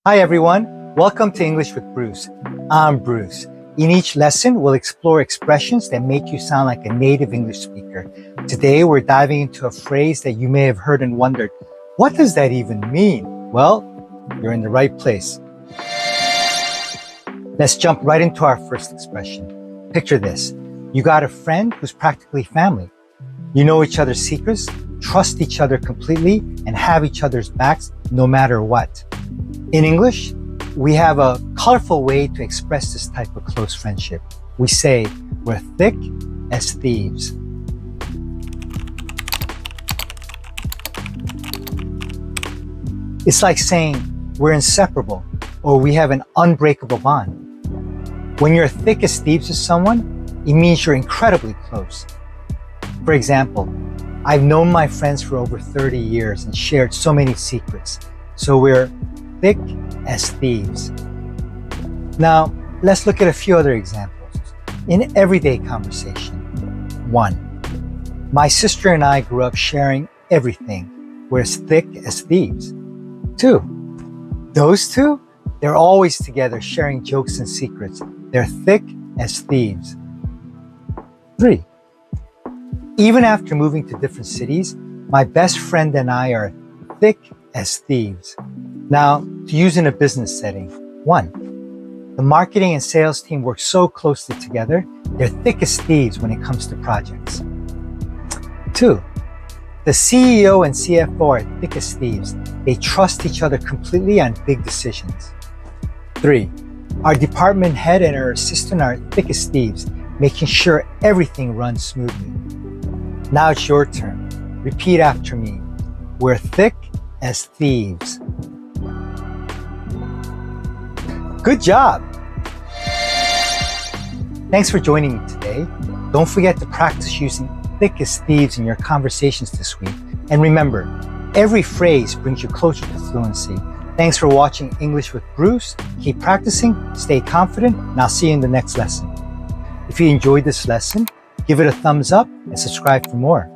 Hi everyone, welcome to English with Bruce. I'm Bruce. In each lesson, we'll explore expressions that make you sound like a native English speaker. Today, we're diving into a phrase that you may have heard and wondered, what does that even mean? Well, you're in the right place. Let's jump right into our first expression. Picture this. You got a friend who's practically family. You know each other's secrets, trust each other completely, and have each other's backs no matter what. In English, we have a colorful way to express this type of close friendship. We say, we're thick as thieves. It's like saying, we're inseparable, or we have an unbreakable bond. When you're thick as thieves with someone, it means you're incredibly close. For example, I've known my friends for over 30 years and shared so many secrets. So we're thick as thieves. Now, let's look at a few other examples. In everyday conversation. 1. My sister and I grew up sharing everything. We're as thick as thieves. 2. Those two, they're always together sharing jokes and secrets. They're thick as thieves. 3. Even after moving to different cities, my best friend and I are thick as thieves. Now, to use in a business setting. 1. The marketing and sales team work so closely together, they're thick as thieves when it comes to projects. 2. The CEO and CFO are thick as thieves. They trust each other completely on big decisions. 3. Our department head and her assistant are thick as thieves, making sure everything runs smoothly. Now it's your turn. Repeat after me. We're thick as thieves. Good job! Thanks for joining me today. Don't forget to practice using thick as thieves in your conversations this week. And remember, every phrase brings you closer to fluency. Thanks for watching English with Bruce. Keep practicing, stay confident, and I'll see you in the next lesson. If you enjoyed this lesson, give it a thumbs up and subscribe for more.